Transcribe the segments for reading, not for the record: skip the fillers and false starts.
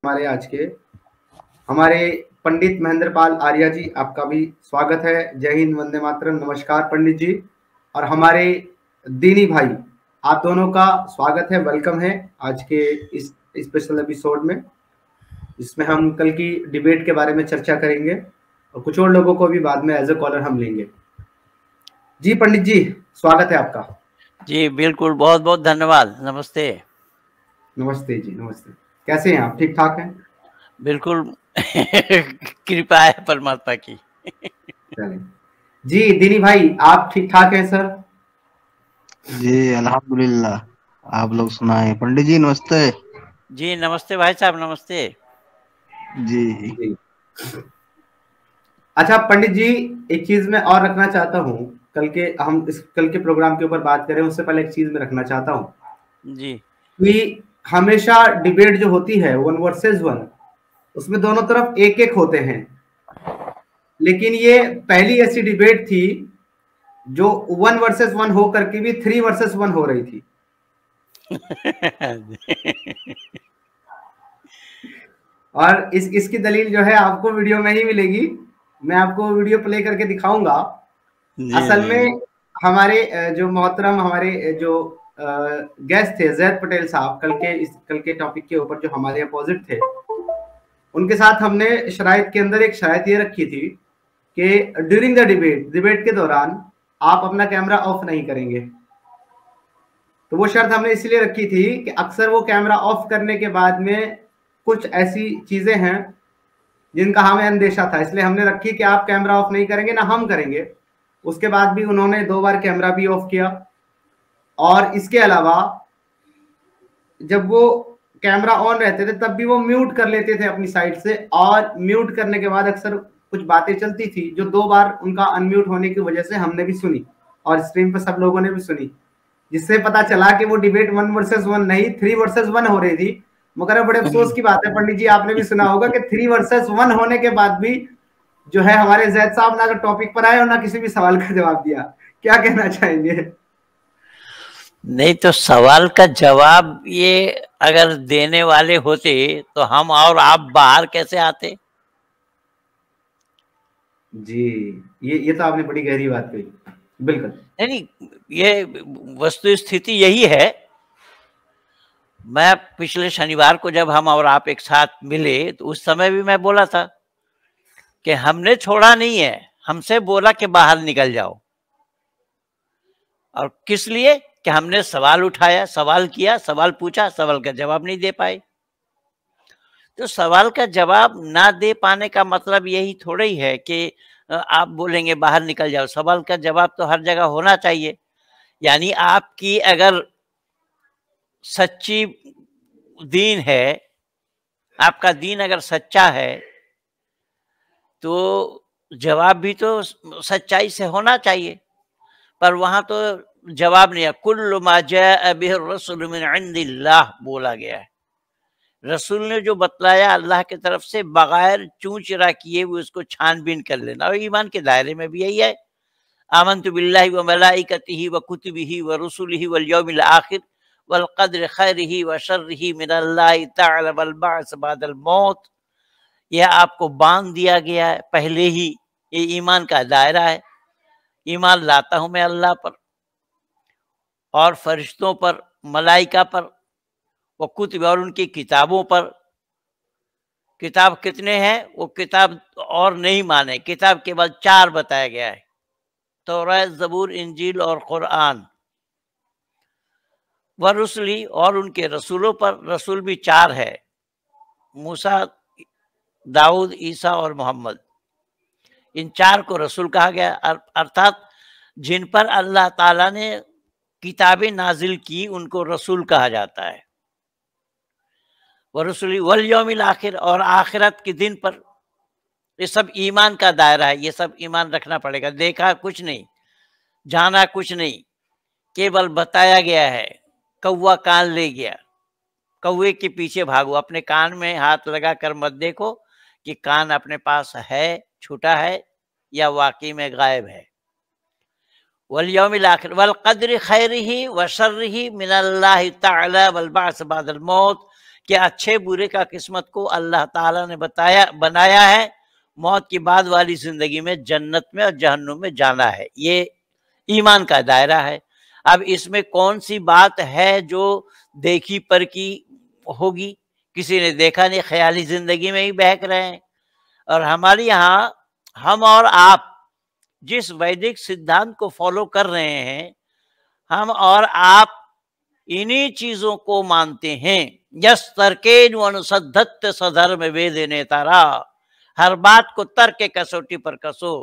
हमारे आज के हमारे पंडित महेंद्र पाल आर्या जी, आपका भी स्वागत है। जय हिंद, वंदे मातरम। नमस्कार पंडित जी। और हमारे दीनी भाई, आप दोनों का स्वागत है, वेलकम है आज के इस स्पेशल एपिसोड में, जिसमें हम कल की डिबेट के बारे में चर्चा करेंगे और कुछ और लोगों को भी बाद में एज ए कॉलर हम लेंगे। जी पंडित जी, स्वागत है आपका। जी बिल्कुल, बहुत बहुत धन्यवाद। नमस्ते। नमस्ते जी, नमस्ते। कैसे हैं आप? ठीक ठाक हैं? बिल्कुल कृपा है परमात्मा की। चलिए जी, दीनी भाई आप ठीक ठाक हैं सर? जी अल्हम्दुलिल्लाह। आप लोग सुनाए। पंडित जी नमस्ते। जी नमस्ते भाई साहब, नमस्ते। जी जी। अच्छा पंडित जी, एक चीज मैं और रखना चाहता हूँ। कल के प्रोग्राम के ऊपर बात करें उससे पहले एक चीज मैं रखना चाहता हूँ जी कि हमेशा डिबेट जो होती है 1 वर्सेस 1, उसमें दोनों तरफ एक एक होते हैं, लेकिन ये पहली ऐसी डिबेट थी जो 1 वर्सेस 1 हो करके भी 3 वर्सेस 1 हो रही थी। और इसकी दलील जो है आपको वीडियो में ही मिलेगी। मैं आपको वीडियो प्ले करके दिखाऊंगा। असल में हमारे जो मोहतरम हमारे जो गेस्ट थे जैद पटेल साहब, कल के टॉपिक के ऊपर जो हमारे अपोजिट थे, उनके साथ हमने शराइत के अंदर एक शराइत ये रखी थी कि ड्यूरिंग द डिबेट के दौरान आप अपना कैमरा ऑफ नहीं करेंगे। तो वो शर्त हमने इसलिए रखी थी कि अक्सर वो कैमरा ऑफ करने के बाद में कुछ ऐसी चीजें हैं जिनका हमें अंदेशा था, इसलिए हमने रखी कि आप कैमरा ऑफ नहीं करेंगे, ना हम करेंगे। उसके बाद भी उन्होंने 2 बार कैमरा भी ऑफ किया, और इसके अलावा जब वो कैमरा ऑन रहते थे तब भी वो म्यूट कर लेते थे अपनी साइड से, और म्यूट करने के बाद अक्सर कुछ बातें चलती थी जो 2 बार उनका अनम्यूट होने की वजह से हमने भी सुनी और स्क्रीन पर सब लोगों ने भी सुनी, जिससे पता चला कि वो डिबेट 1 वर्सेस 1 नहीं 3 वर्सेस 1 हो रही थी। मगर बड़े अफसोस की बात है पंडित जी, आपने भी सुना होगा कि 3 वर्सेस 1 होने के बाद भी जो है हमारे जैद साहब ना टॉपिक पर आए और ना किसी भी सवाल का जवाब दिया। क्या कहना चाहेंगे? नहीं तो सवाल का जवाब ये अगर देने वाले होते तो हम और आप बाहर कैसे आते? जी, ये तो आपने बड़ी गहरी बात कही। बिल्कुल नहीं, ये वस्तु स्थिति यही है। मैं पिछले शनिवार को जब हम और आप एक साथ मिले तो उस समय भी मैं बोला था कि हमने छोड़ा नहीं है, हमसे बोला कि बाहर निकल जाओ। और किस लिए? कि हमने सवाल उठाया, सवाल किया, सवाल पूछा, सवाल का जवाब नहीं दे पाए। तो सवाल का जवाब ना दे पाने का मतलब यही थोड़ा ही है कि आप बोलेंगे बाहर निकल जाओ। सवाल का जवाब तो हर जगह होना चाहिए। यानी आपकी अगर सच्ची दीन है, आपका दीन अगर सच्चा है तो जवाब भी तो सच्चाई से होना चाहिए। पर वहां तो जवाब नहीं है। कुल्लु मा जाअ बिहि रसूल मिन इंदिल्लाह बोला गया है। रसूल ने जो बतलाया अल्लाह की तरफ से, बगैर चूं चिरा किए हुए उसको छानबीन कर लेना। और ईमान के दायरे में भी यही है। आमन्तु बिल्लाहि व मलाइकतिही व कुतुबिही व रुसुलिही वल यौमिल आखिर वल क़द्र खैरिही व शर्रिही मिनल्लाहि तआला वल बअस बअदल मौत। यह आपको बांध दिया गया है पहले ही। ये ईमान का दायरा है। ईमान लाता हूं मैं अल्लाह पर और फरिश्तों पर, मलाइका पर, वो कुतुब और उनकी किताबों पर। किताब कितने हैं? वो किताब और नहीं माने, किताब केवल 4 बताया गया है, तौरात, ज़बूर, इंजील और कुरान। व रुसुली और उनके रसूलों पर। रसूल भी 4 है, मूसा, दाऊद, ईसा और मोहम्मद। इन 4 को रसूल कहा गया। अर्थात जिन पर अल्लाह ताला ने किताबें नाजिल की उनको रसूल कहा जाता है। व रसूली वल यौमिल आखिर, और आखिरत के दिन पर। ये सब ईमान का दायरा है। ये सब ईमान रखना पड़ेगा। देखा कुछ नहीं, जाना कुछ नहीं, केवल बताया गया है। कौवा कान ले गया, कौवे के पीछे भागो। अपने कान में हाथ लगा कर मत देखो कि कान अपने पास है, छूटा है या वाकई में गायब है। वल यौमिल आखिर वल क़द्र खैरिही व शर्रिही मिनल्लाहि तआला वल बअस बअदल मौत। कि अच्छे बुरे का किस्मत को अल्लाह ताला ने बनाया है, मौत के बाद वाली जिंदगी में जन्नत में और जहन्नुम में जाना है। ये ईमान का दायरा है। अब इसमें कौन सी बात है जो देखी पर की होगी, किसी ने देखा नहीं, ख्याली जिंदगी में ही बहक रहे हैं। और हमारे यहाँ हम और आप जिस वैदिक सिद्धांत को फॉलो कर रहे हैं, हम और आप इन्हीं चीजों को मानते हैं। यस तर्केन अनुसद्धत सधर्म वेद नेतारा, हर बात को तर्क के कसौटी पर कसो।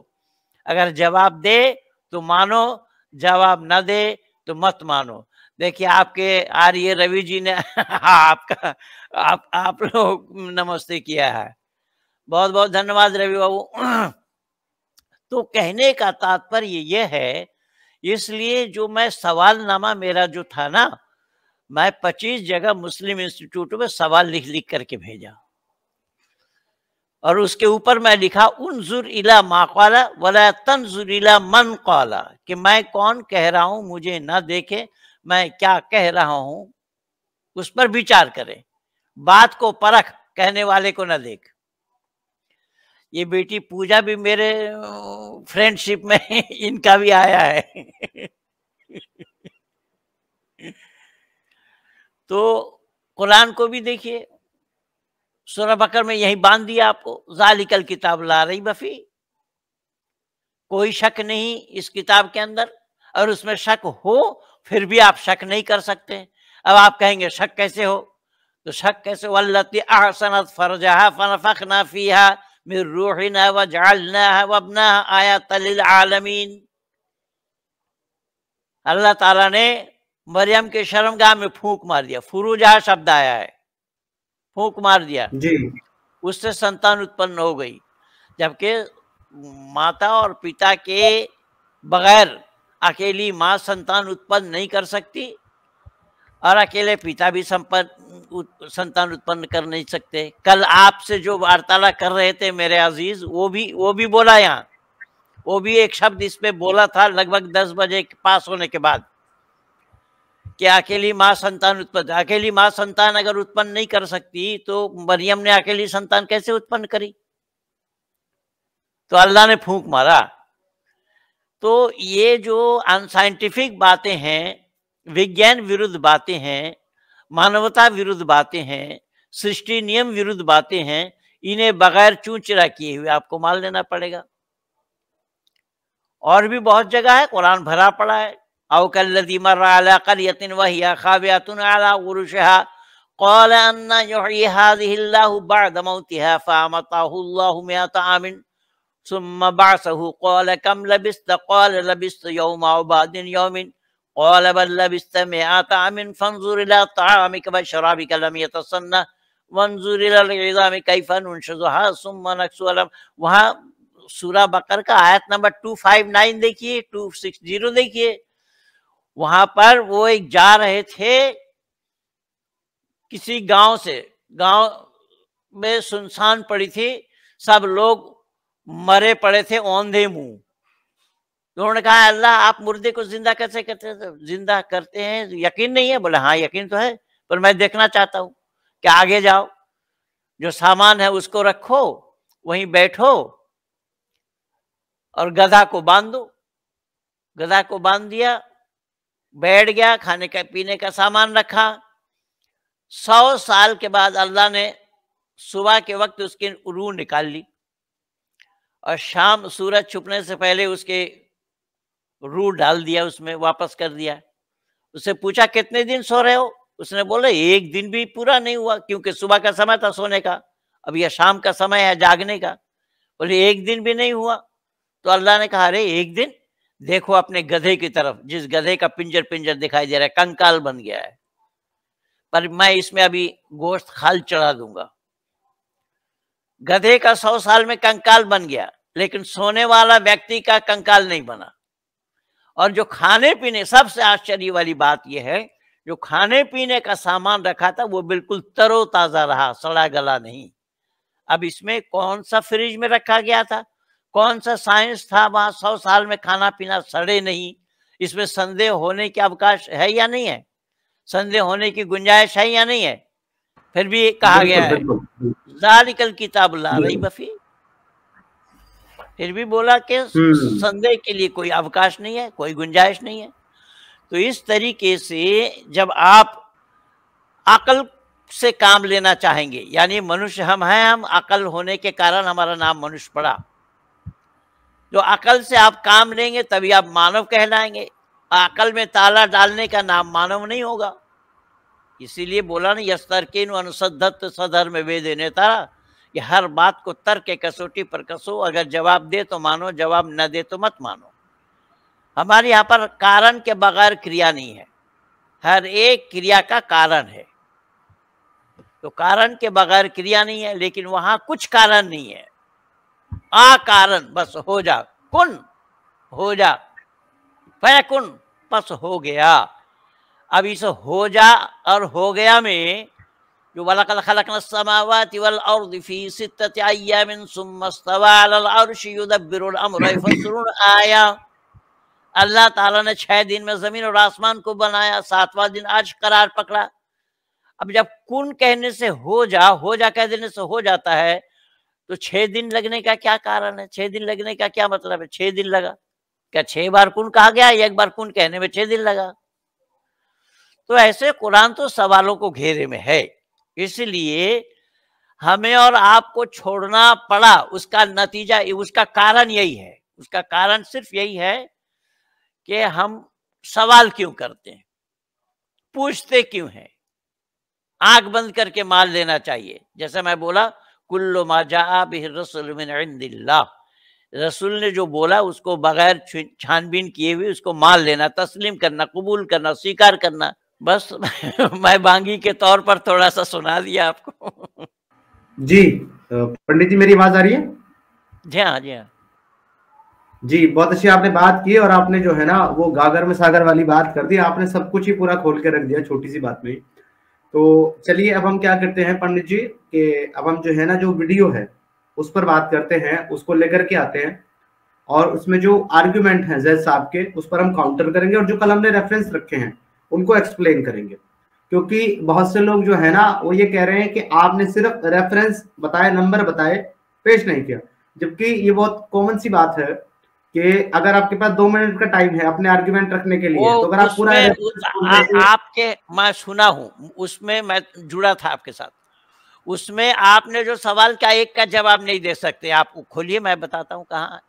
अगर जवाब दे तो मानो, जवाब न दे तो मत मानो। देखिए आपके आर्य रवि जी ने आपका आप लोग नमस्ते किया है, बहुत बहुत धन्यवाद रवि बाबू। तो कहने का तात्पर्य ये है, इसलिए जो मैं सवालनामा मेरा जो था ना, मैं 25 जगह मुस्लिम इंस्टीट्यूट में सवाल लिख लिख करके भेजा, और उसके ऊपर मैं लिखा उन्जुर इला मा क़ाला वला तंजुर इला मन क़ाला, कि मैं कौन कह रहा हूं, मुझे ना देखे मैं क्या कह रहा हूं, उस पर विचार करें, बात को परख, कहने वाले को ना देख। ये बेटी पूजा भी मेरे फ्रेंडशिप में इनका भी आया है। तो कुरान को भी देखिए, सूरह बकर में यही बांध दिया आपको, ज़ालिकल किताब ला रैब फीह, कोई शक नहीं इस किताब के अंदर। और उसमें शक हो फिर भी आप शक नहीं कर सकते। अब आप कहेंगे शक कैसे हो, तो शक कैसे, वल्लती अहसनत फरजहा फनफखना फीहा मिन रूहिना वजअलनाहा वब्नहा आयतल लिल आलमीन। अल्लाह ताला ने मरियम के शर्मगाह में फूंक मार दिया, फुरूजहा शब्द आया है, फूंक मार दिया जी, उससे संतान उत्पन्न हो गई। जबकि माता और पिता के बगैर अकेली माँ संतान उत्पन्न नहीं कर सकती, और अकेले पिता भी संतान उत्पन्न कर नहीं सकते। कल आपसे जो वार्तालाप कर रहे थे मेरे अजीज, वो भी बोला यहाँ, वो भी एक शब्द इस पे बोला था लगभग 10 बजे पास होने के बाद, कि अकेली माँ संतान उत्पन्न, अकेली माँ संतान अगर उत्पन्न नहीं कर सकती तो मरियम ने अकेली संतान कैसे उत्पन्न करी? तो अल्लाह ने फूंक मारा। तो ये जो अनसाइंटिफिक बातें हैं, विज्ञान विरुद्ध बातें हैं, मानवता विरुद्ध बातें हैं, सृष्टि नियम विरुद्ध बातें हैं, इन्हें बगैर चूंचरा किए हुए आपको मान लेना पड़ेगा। और भी बहुत जगह है, कुरान भरा पड़ा है। औ कल्लज़ी मर्रा अला क़रयतिन वहिय ख़ावियतुन अला उरूशिहा क़ाल अन्ना युहयी हाज़िहिल्लाहु बअद मौतिहा फ़अमाताहु अल्लाहु मिअता आमिन सुम्मा बअसहु क़ाल कम लबिस्त क़ाल लबिस्तु यौमा औ बअद यौमिन क़ाल बल लबिस्त मिअता आमिन फ़न्ज़ुर इला तआमिक व शराबिक लम यतसन्ना वन्ज़ुर इलल इज़ामि कैफ़ नुनशिज़ुहा सुम्मा नक्सुहा लम। वहाँ सूरह बकर का आयत नंबर 259 देखिए, 260 देखिए। वहां पर वो एक जा रहे थे किसी गांव से, गांव में सुनसान पड़ी थी, सब लोग मरे पड़े थे औंधे मुंह। तो उन्होंने कहा अल्लाह आप मुर्दे को जिंदा कैसे करते हैं? जिंदा करते हैं, यकीन नहीं है? बोले हाँ यकीन तो है, पर मैं देखना चाहता हूँ। कि आगे जाओ, जो सामान है उसको रखो, वहीं बैठो और गधा को बांध दो। गधा को बांध दिया, बैठ गया, खाने का पीने का सामान रखा। 100 साल के बाद अल्लाह ने सुबह के वक्त उसकी रूह निकाल ली, और शाम सूरज छुपने से पहले उसके रूह डाल दिया, उसमें वापस कर दिया। उससे पूछा कितने दिन सो रहे हो? उसने बोला एक दिन भी पूरा नहीं हुआ, क्योंकि सुबह का समय था सोने का, अब यह शाम का समय है जागने का। बोले एक दिन भी नहीं हुआ। तो अल्लाह ने कहा अरे एक दिन, देखो अपने गधे की तरफ, जिस गधे का पिंजर पिंजर दिखाई दे रहा है, कंकाल बन गया है, पर मैं इसमें अभी गोश्त खाल चढ़ा दूंगा। गधे का 100 साल में कंकाल बन गया, लेकिन सोने वाला व्यक्ति का कंकाल नहीं बना। और जो खाने पीने, सबसे आश्चर्य वाली बात यह है, जो खाने पीने का सामान रखा था वो बिल्कुल तरोताजा रहा, सड़ा गला नहीं। अब इसमें कौन सा फ्रिज में रखा गया था, कौन सा साइंस था वहां 100 साल में खाना पीना सड़े नहीं? इसमें संदेह होने के अवकाश है या नहीं है? संदेह होने की गुंजाइश है या नहीं है? फिर भी कहा गया है ज़ालिकल किताब ला रैब फीह, फिर भी बोला कि संदेह के लिए कोई अवकाश नहीं है, कोई गुंजाइश नहीं है। तो इस तरीके से जब आप अकल से काम लेना चाहेंगे, यानी मनुष्य हम हैं, हम अकल होने के कारण हमारा नाम मनुष्य पड़ा, जो अकल से आप काम लेंगे तभी आप मानव कहलाएंगे। अकल में ताला डालने का नाम मानव नहीं होगा। इसीलिए बोला ना यस्तर्किन अनुसद्धत सधर्म वेद नेता, कि हर बात को तर्क के कसौटी पर कसो, अगर जवाब दे तो मानो, जवाब न दे तो मत मानो। हमारे यहाँ पर कारण के बगैर क्रिया नहीं है, हर एक क्रिया का कारण है। तो कारण के बगैर क्रिया नहीं है, लेकिन वहां कुछ कारण नहीं है, अकारण बस हो जा, कुन हो जा, फयकुन बस हो गया। अब इस हो जा और हो गया में जो वलक़द ख़लक़ना समावाति वल अर्ज़ फ़ी सित्तति अय्यामिन सुम्मा इस्तवा अलल अर्शि युदब्बिरुल अम्र यफ़स्सिरुल आया। अल्लाह ताला ने 6 दिन में जमीन और आसमान को बनाया, 7वां दिन आज करार पकड़ा। अब जब कुन कहने से हो जा कह देने से हो जाता है, तो 6 दिन लगने का क्या कारण है? 6 दिन लगने का क्या मतलब है? 6 दिन लगा, क्या 6 बार कुन कहा गया? एक बार कुन कहने में 6 दिन लगा। तो ऐसे कुरान तो सवालों को घेरे में है, इसलिए हमें और आपको छोड़ना पड़ा। उसका नतीजा, उसका कारण यही है, उसका कारण सिर्फ यही है कि हम सवाल क्यों करते हैं, पूछते क्यों हैं। आंख बंद करके मान लेना चाहिए। जैसे मैं बोला कुल्लु मा जाअ बिहि रसूल मिन इंदिल्लाह, रसूल ने जो बोला उसको बगैर छानबीन किए हुए उसको मान लेना, तस्लीम करना, कबूल करना, स्वीकार करना। बस मैं बांगी के तौर पर थोड़ा सा सुना दिया आपको। जी पंडित जी, मेरी आवाज आ रही है? जी हाँ, जी हाँ जी, बहुत अच्छी आपने बात की, और आपने जो है ना वो गागर में सागर वाली बात कर दी। आपने सब कुछ ही पूरा खोल के रख दिया छोटी सी बात में। तो चलिए अब हम क्या करते हैं पंडित जी, कि अब हम जो है ना जो वीडियो है उस पर बात करते हैं, उसको लेकर के आते हैं, और उसमें जो आर्ग्यूमेंट हैं जैद साहब के उस पर हम काउंटर करेंगे, और जो कल हमने रेफरेंस रखे हैं उनको एक्सप्लेन करेंगे। क्योंकि बहुत से लोग जो है ना वो ये कह रहे हैं कि आपने सिर्फ रेफरेंस बताए, नंबर बताए, पेश नहीं किया। जबकि ये बहुत कॉमन सी बात है कि अगर आपके पास 2 मिनट का टाइम है अपने आर्ग्यूमेंट रखने के लिए, तो अगर आप पूरा आपके, मैं सुना हूँ उसमें, मैं जुड़ा था आपके साथ, उसमें आपने जो सवाल का एक का जवाब नहीं दे सकते। आप खोलिए, मैं बताता हूँ कहाँ।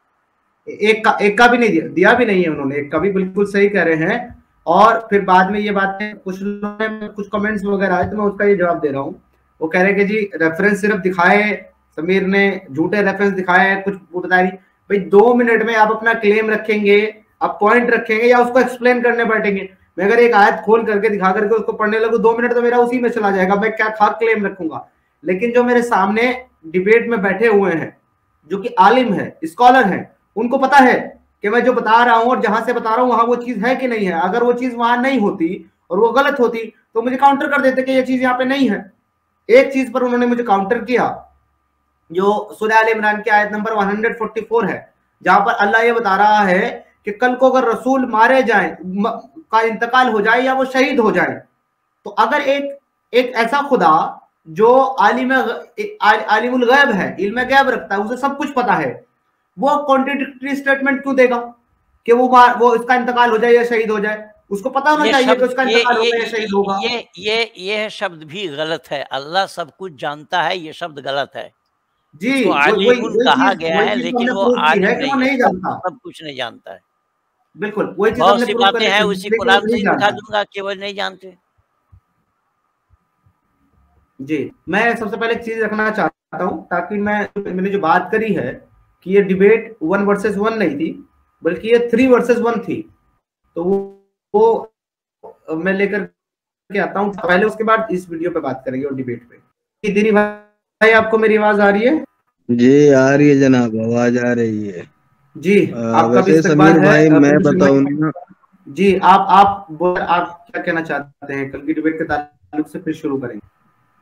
एक का भी नहीं दिया भी नहीं है उन्होंने, एक का भी। बिल्कुल सही कह रहे हैं। और फिर बाद में ये बातें कुछ लोगों ने, कुछ कमेंट्स वगैरह आए, तो मैं उसका ये जवाब दे रहा हूँ। वो कह रहे हैं कि जी रेफरेंस सिर्फ दिखाए, समीर ने झूठे रेफरेंस दिखाए, कुछ बताया नहीं। भाई 2 मिनट में आप अपना क्लेम रखेंगे, आप पॉइंट रखेंगे, या उसको एक्सप्लेन करने बैठेंगे? मैं अगर एक आयत खोल करके दिखा करके उसको पढ़ने लगूं, 2 मिनट तो मेरा उसी में चला जाएगा, मैं क्या खास क्लेम रखूंगा। लेकिन जो मेरे सामने डिबेट में बैठे हुए हैं, जो कि आलिम है, स्कॉलर है, उनको पता है कि मैं जो बता रहा हूं और जहां से बता रहा हूं वहां वो चीज है कि नहीं है। अगर वो चीज वहां नहीं होती और वो गलत होती तो मुझे काउंटर कर देते कि ये चीज यहाँ पे नहीं है। एक चीज पर उन्होंने मुझे काउंटर किया, जो सूरह आल इमरान की आयत नंबर 144 है, जहां पर अल्लाह ये बता रहा है कि कल को अगर रसूल मारे जाए, का इंतकाल हो जाए या वो शहीद हो जाए, तो अगर एक ऐसा खुदा जो आलिमुल गैब है, इल्म गैब रखता है, उसे सब कुछ पता है, वो कॉन्ट्रडिक्टरी स्टेटमेंट क्यों देगा कि वो इसका इंतकाल हो जाए या शहीद हो जाए? उसको पता होना चाहिए कि उसका इंतकाल होगा या शहीद होगा। ये शब्द भी गलत है। अल्लाह सब कुछ जानता है, ये शब्द गलत है। जी, आलिमुन कहा गया है, लेकिन वो आलिम नहीं जानता, सब कुछ नहीं जानता है। बिल्कुल वही चीज बहुत सी बातें हैं उसी कुरान से दिखा दूंगा कि वो नहीं जानते। जी, मैं सबसे पहले एक चीज रखना चाहता हूं, ताकि मैंने जो बात करी है कि ये डिबेट 1 वर्सेस 1 नहीं थी, बल्कि ये 3 वर्सेस 1 थी। तो वो मैं लेकर के आता हूं पहले, उसके बाद इस वीडियो पे बात करेंगे और डिबेट पे। दीनी भाई, आपको मेरी आवाज आ रही है? जी आ रही है जनाब, आवाज आ रही है जी। आपका भी समीर भाई, मैं बताऊं ना जी, आप क्या कहना चाहते हैं कल की डिबेट के ताल्लुक से, फिर शुरू करेंगे।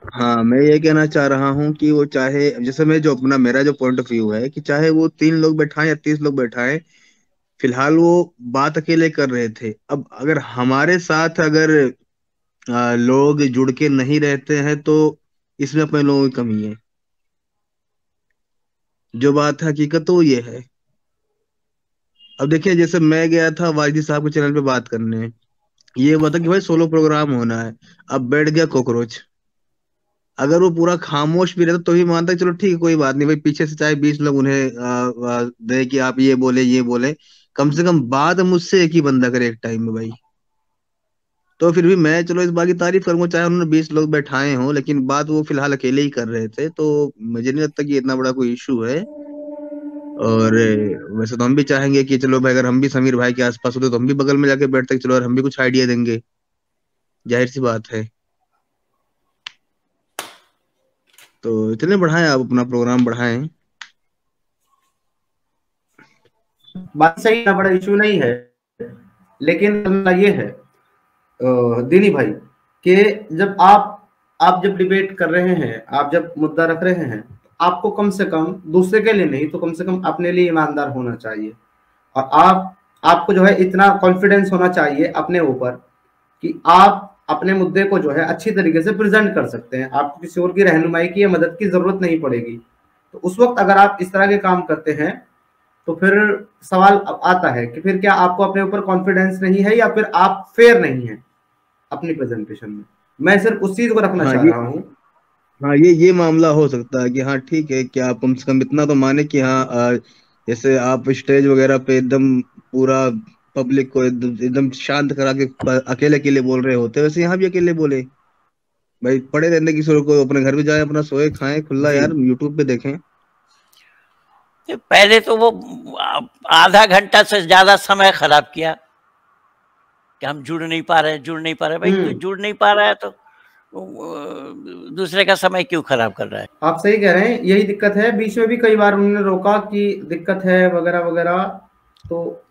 हाँ, मैं ये कहना चाह रहा हूँ कि वो चाहे, जैसे मैं जो अपना मेरा जो पॉइंट ऑफ व्यू है कि चाहे वो 3 लोग बैठाएं या 30 लोग बैठाएं, फिलहाल वो बात अकेले कर रहे थे। अब अगर हमारे साथ अगर लोग जुड़ के नहीं रहते हैं तो इसमें अपने लोगों की कमी है। जो बात है हकीकत तो ये है। अब देखिए, जैसे मैं गया था वाहिदी साहब के चैनल पे बात करने, ये बता कि भाई सोलो प्रोग्राम होना है। अब बैठ गया कॉकरोच। अगर वो पूरा खामोश भी रहता तो भी मानता कि चलो ठीक है, कोई बात नहीं भाई, पीछे से चाहे 20 लोग उन्हें दे कि आप ये बोले, कम से कम बात मुझसे एक ही बंदा करे एक टाइम में भाई। तो फिर भी मैं चलो इस बात की तारीफ करूंगा, चाहे उन्होंने 20 लोग बैठाए हों, लेकिन बात वो फिलहाल अकेले ही कर रहे थे, तो मुझे नहीं लगता कि इतना बड़ा कोई इशू है। और वैसे तो हम भी चाहेंगे कि चलो भाई, अगर हम भी समीर भाई के आसपास होते तो हम भी बगल में जाके बैठते कि चलो यार हम भी कुछ आइडिया देंगे, जाहिर सी बात है। तो इतने बढ़ाएं, आप अपना प्रोग्राम बढ़ाएं। बात सही, ना बड़ा इशू नहीं है, लेकिन ये है दीनी भाई कि जब आप जब डिबेट कर रहे हैं, आप जब मुद्दा रख रहे हैं, आपको कम से कम दूसरे के लिए नहीं तो कम से कम अपने लिए ईमानदार होना चाहिए। और आपको जो है इतना कॉन्फिडेंस होना चाहिए अपने ऊपर कि आप अपने मुद्दे को जो है अच्छी तरीके से प्रेजेंट कर सकते हैं, आपको किसी और की रहनुमाई की या मदद की जरूरत नहीं पड़ेगी। तो उस वक्त अगर आप इस तरह के काम करते हैं तो फिर सवाल आता है कि फिर क्या आपको अपने ऊपर कॉन्फिडेंस नहीं है या फिर आप फेयर नहीं है अपनी प्रेजेंटेशन में। मैं सिर्फ उस चीज को रखना हाँ चाह ये रहा हूँ। हाँ ये मामला हो सकता है कि हाँ ठीक है, कि आप कम से कम इतना तो माने कि हाँ जैसे आप स्टेज वगैरह पे एकदम पूरा पब्लिक को एकदम शांत करा के अकेले अकेले बोल रहे होते, वैसे यहाँ भी अकेले बोले भाई, पड़े रहने की जरूरत, को अपने घर पे जाए, अपना सोए खाएं खुला, जी यार यूट्यूब पे देखें। पहले तो वो आधा घंटा से ज्यादा समय खराब किया कि हम जुड़ नहीं पा रहे। भाई तू जुड़ नहीं पा रहा है तो दूसरे का समय क्यों खराब कर रहा है। आप सही कह रहे हैं, यही दिक्कत है। बीच में भी कई बार उन्होंने रोका कि दिक्कत है वगैरह वगैरह, तो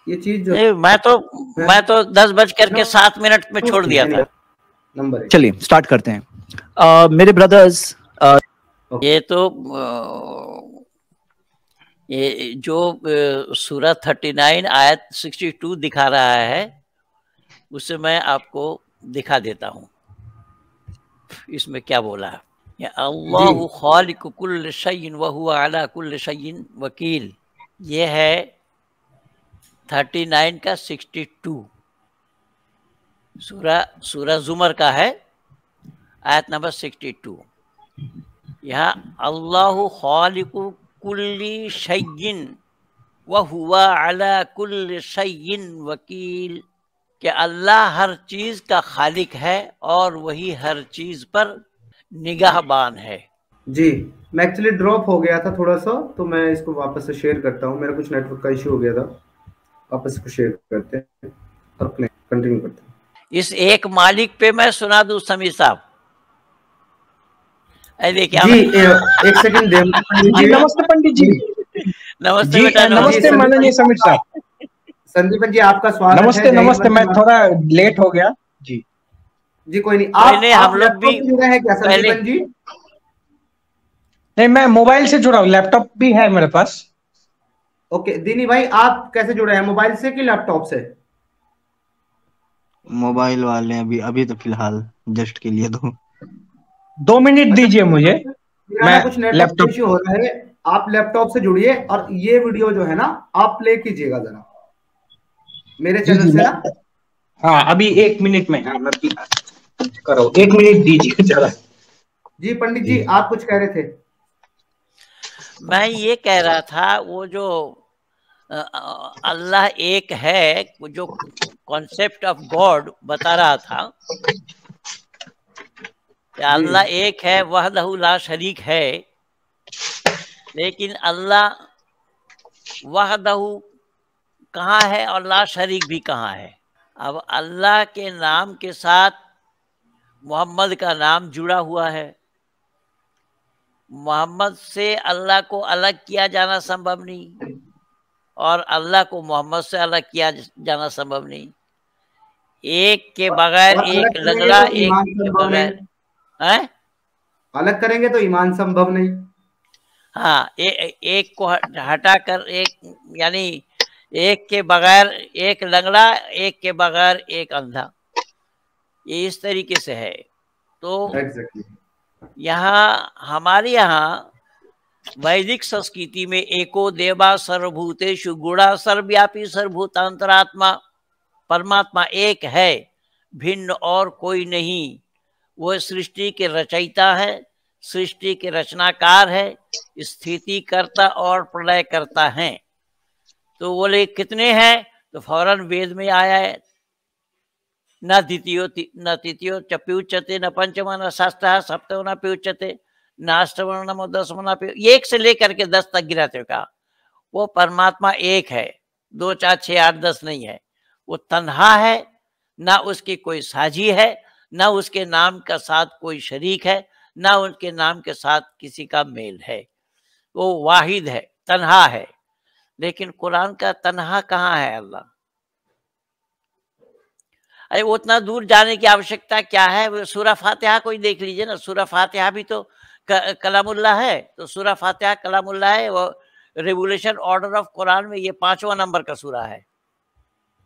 ये चीज जो मैं तो 10:07 में छोड़ दिया था। नंबर चलिए स्टार्ट करते हैं। मेरे ब्रदर्स, ये तो ये जो सूरह 39 आयत 62 दिखा रहा है, उससे मैं आपको दिखा देता हूँ इसमें क्या बोला है। या अल्लाहु खालिकु कुल्ल शैइन व हुवा अला कुल्ल शैइन वकील। ये है 39 का 62, सूरह जुमर का है, आयत नंबर 62। यहाँ अल्लाहु खालिकु कुल्ली शैइन व हुवा अला कुल्ल शैइन वकील, कि अल्लाह हर चीज का खालिक है और वही हर चीज पर निगाहबान है। जी मैं एक्चुअली ड्रॉप हो गया था थोड़ा सा, तो मैं इसको वापस से शेयर करता हूँ, मेरा कुछ नेटवर्क का इशू हो गया था। वापस इसको शेयर करते हैं और कंटिन्यू करते हैं। इस एक मालिक पे मैं सुना दूं समीर साहब। देखिए जी एक सेकंड दे। नमस्ते पंडित जी। नमस्ते बेटा। नमस्ते माननीय समीर साहब। संदीपन जी आपका स्वागत नमस्ते है। नमस्ते, मैं थोड़ा लेट हो गया जी। जी कोई नहीं, आप हम लोग भी जुड़े हैं क्या संदीपन जी? नहीं, मैं मोबाइल से जुड़ा हूँ, लैपटॉप भी है मेरे पास। ओके दीनी भाई, आप कैसे जुड़े हैं, मोबाइल से कि लैपटॉप से? मोबाइल वाले अभी अभी तो फिलहाल जस्ट के लिए 2 मिनट दीजिए मुझे, मैं कुछ नेटवर्क लैपटॉप इश्यू हो रहा है। आप लैपटॉप से जुड़िए और ये वीडियो जो है ना आप प्ले कीजिएगा जरा मेरे चैनल से ना। हाँ अभी 1 मिनट में, हाँ मैं करो, 1 मिनट दीजिए जरा। जी पंडित जी आप कुछ कह रहे थे? मैं ये कह रहा था, वो जो अल्लाह एक है, जो कॉन्सेप्ट ऑफ गॉड बता रहा था, अल्लाह एक है, वहदहु ला शरीक है। लेकिन अल्लाह वहदहु कहाँ है और ला शरीक भी कहाँ है? अब अल्लाह के नाम के साथ मोहम्मद का नाम जुड़ा हुआ है। मोहम्मद से अल्लाह को अलग किया जाना संभव नहीं और अल्लाह को मोहम्मद से अलग किया जाना संभव नहीं। एक के बगैर एक लंगड़ा, एक के बगैर है, अलग करेंगे तो ईमान संभव नहीं। हाँ एक को हटाकर एक, यानी एक के बगैर एक लंगड़ा, एक के बगैर एक अंधा, ये इस तरीके से है। तो exactly. यहाँ हमारे यहाँ वैदिक संस्कृति में एको देवा सर्वभूतेषु गुणा सर्वव्यापी सर्वभूतांतरात्मा, परमात्मा एक है, भिन्न और कोई नहीं। वह सृष्टि के रचयिता है, सृष्टि के रचनाकार है, स्थिति करता और प्रलय करता है। तो बोले कितने हैं, तो फौरन वेद में आया है, न तृतीयो चप्युच्यते न पंचम न षष्ठः सप्तमो न प्युच्यते न अष्टमो न दसमो न प्यु, एक से लेकर के 10 तक गिराते का। वो परमात्मा एक है, 2 4 6 8 10 नहीं है। वो तन्हा है, ना उसकी कोई साझी है, ना उसके नाम का साथ कोई शरीक है, ना उनके नाम के साथ किसी का मेल है। वो वाहिद है, तन्हा है। लेकिन कुरान का तन्हा कहाँ है अल्लाह? अरे उतना दूर जाने की आवश्यकता क्या है? सूरा फातिहा कोई देख लीजिए ना, सूरा फातिहा भी तो कलामुल्लाह है। तो सूरा फातिहा कलामुल्लाह है। वो रेगुलेशन ऑर्डर ऑफ कुरान में ये 5वां नंबर का सूरा है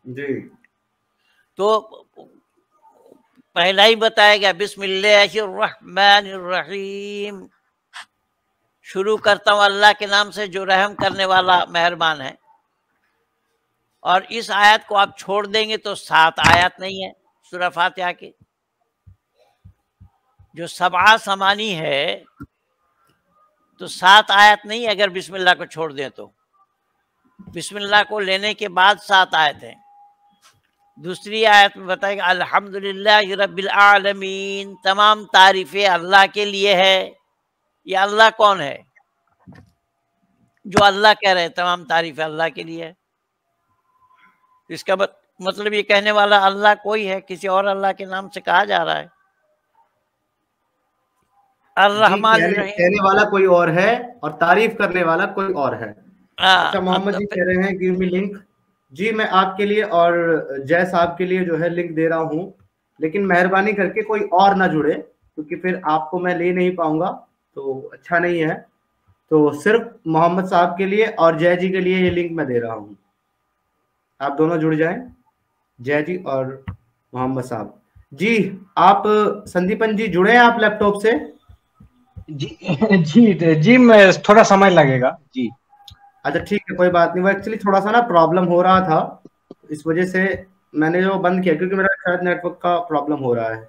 जी। तो पहला ही बताया गया बिस्मिल्लाहिर्रहमानिर्रहीम, शुरू करता हूं अल्लाह के नाम से जो रहम करने वाला मेहरबान है। और इस आयत को आप छोड़ देंगे तो 7 आयत नहीं है सूरा फातिहा के। जो सबआ समानी है तो 7 आयत नहीं, अगर बिस्मिल्लाह को छोड़ दें तो। बिस्मिल्लाह को लेने के बाद 7 आयत हैं। दूसरी आयत में बताएगा अल्हम्दुलिल्लाहि रब्बिल आलमीन, तमाम तारीफें अल्लाह के लिए है। ये अल्लाह कौन है? जो अल्लाह कह रहे हैं तमाम तारीफें अल्लाह के लिए है। इसका मतलब ये कहने वाला अल्लाह कोई है, किसी और अल्लाह के नाम से कहा जा रहा है। अर्रहमान कहने वाला कोई और है और तारीफ करने वाला कोई और है। अच्छा, मोहम्मद जी कह रहे हैं गिव मी लिंक। जी मैं आपके लिए और जय साहब के लिए जो है लिंक दे रहा हूँ, लेकिन मेहरबानी करके कोई और ना जुड़े, क्योंकि फिर आपको मैं ले नहीं पाऊंगा तो अच्छा नहीं है। तो सिर्फ मोहम्मद साहब के लिए और जय जी के लिए ये लिंक मैं दे रहा हूँ, आप दोनों जुड़ जाएं, जय जी और मोहम्मद साहब जी। आप संदीपन जी जुड़े हैं आप लैपटॉप से? जी मैं थोड़ा समय लगेगा जी। अच्छा ठीक है, कोई बात नहीं। वो एक्चुअली थोड़ा सा ना प्रॉब्लम हो रहा था, इस वजह से मैंने जो बंद किया, क्योंकि मेरा शायद नेटवर्क का प्रॉब्लम हो रहा है।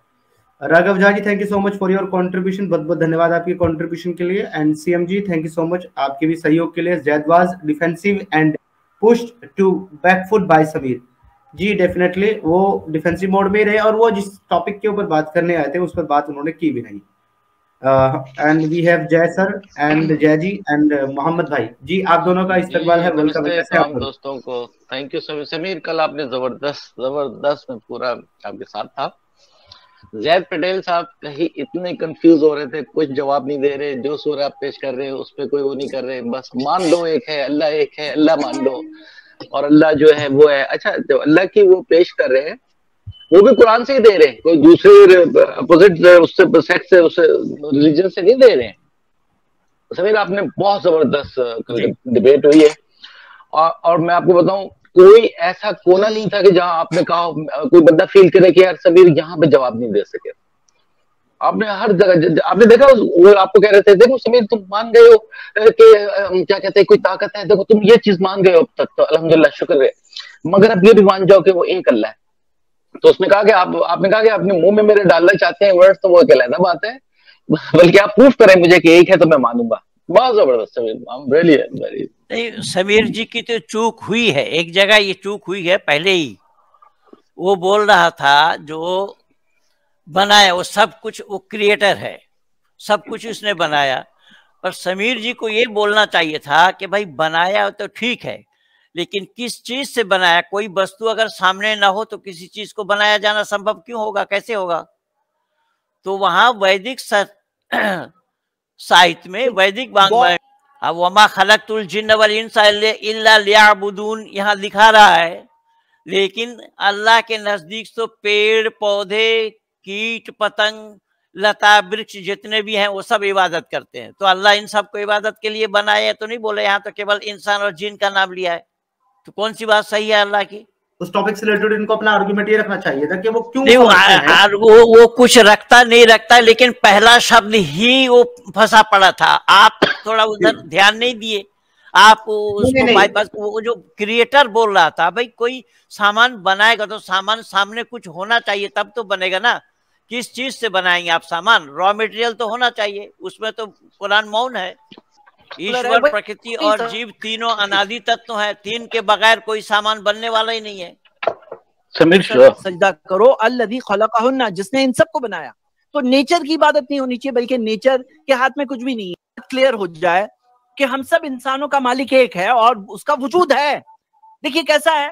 Raghav Jha ji thank you so much for your contribution, बहुत बहुत धन्यवाद आपकी कंट्रीब्यूशन के लिए। And CM ji thank you so much आपके भी सहयोग के लिए। That was defensive and pushed to back foot by Sameer ji. Definitely वो डिफेंसिव मोड में रहे और वो जिस टॉपिक के ऊपर बात करने आए थे उस पर बात उन्होंने की भी नहीं। एंड वी हैव जय सर एंड जय जी एंड मोहम्मद भाई जी, आप दोनों का इस्तकबाल है। वेलकम तमाम दोस्तों को थैंक यू समीर। कल आपने जबरदस्त में पूरा आपके साथ था। जैद पटेल साहब कहीं इतने कंफ्यूज हो रहे थे, कुछ जवाब नहीं दे रहे, जो सूरह आप पेश कर रहे हैं उस पर कोई वो नहीं कर रहे, बस मान लो एक है अल्लाह, एक है अल्लाह मान लो, और अल्लाह जो है वो है। अच्छा, जब अल्लाह की वो पेश कर रहे हैं वो भी कुरान से ही दे रहे हैं, कोई दूसरे अपोजिट उससे सेक्ट से उससे रिलीजन से नहीं दे रहे हैं। समीर आपने बहुत जबरदस्त डिबेट हुई है और मैं आपको बताऊं कोई ऐसा कोना नहीं था कि जहां आपने कहा कोई बंदा फील करे कि यार समीर यहाँ पे जवाब नहीं दे सके। आपने हर जगह आपने देखा, वो आपको कह रहे थे देखो समीर तुम मान गए हो कि क्या कहते हैं कोई ताकत है, देखो तुम ये चीज मान गए हो अब तक, तो अल्हम्दुलिल्लाह शुक्र है, मगर अब ये भी मान जाओ कि वो एक अल्लाह है। तो उसने कहा कि आपने कहा कि अपने मुंह में मेरे डालना चाहते हैं वर्ड्स, तो वो एक अलग बात है, बल्कि आप प्रूफ करें मुझे कि एक है तो मैं मानूंगा। बहुत जबरदस्त समीर। नहीं, समीर जी की तो चूक हुई है, एक जगह ये चूक हुई है पहले ही। वो बोल रहा था जो बनाया वो सब कुछ वो क्रिएटर है, सब कुछ उसने बनाया। पर समीर जी को ये बोलना चाहिए था कि भाई बनाया तो ठीक है, लेकिन किस चीज से बनाया? कोई वस्तु अगर सामने ना हो तो किसी चीज को बनाया जाना संभव क्यों होगा, कैसे होगा? तो वहां वैदिक साहित्य में वैदिक वांग्मय अब वमा खलक़तुल जिन्न वल इंसा इल्ला लियअबुदून यहाँ लिखा रहा है, लेकिन अल्लाह के नजदीक तो पेड़ पौधे कीट पतंग लता वृक्ष जितने भी हैं वो सब इबादत करते हैं। तो अल्लाह इन सबको इबादत के लिए बनाए तो नहीं बोले, यहाँ तो केवल इंसान और जिन का नाम लिया है। तो कौन सी बात सही है अल्लाह की? उस टॉपिक से रिलेटेड इनको अपना आर्गुमेंट ये रखना चाहिए था कि वो क्यों नहीं, वो कुछ नहीं रखता, लेकिन पहला शब्द ही वो फंसा पड़ा था। आप थोड़ा उधर ध्यान नहीं दिए, आप उसको बाईपास। वो जो क्रिएटर बोल रहा था, भाई कोई सामान बनाएगा तो सामान सामने कुछ होना चाहिए तब तो बनेगा ना। किस चीज से बनाएंगे आप सामान? रॉ मटेरियल तो होना चाहिए। उसमें तो कुरान मौन है। ईश्वर, प्रकृति और जीव तीनों अनादि तत्व हैं। तीन के बगैर कोई सामान बनने वाला ही नहीं है। समीर सजदा करो अल्लज़ी खलक़हुन्ना, जिसने इन सबको बनाया। तो नेचर की इबादत नहीं होनी चाहिए, बल्कि नेचर के हाथ में कुछ भी नहीं है। क्लियर हो जाए कि हम सब इंसानों का मालिक एक है और उसका वजूद है। देखिए कैसा है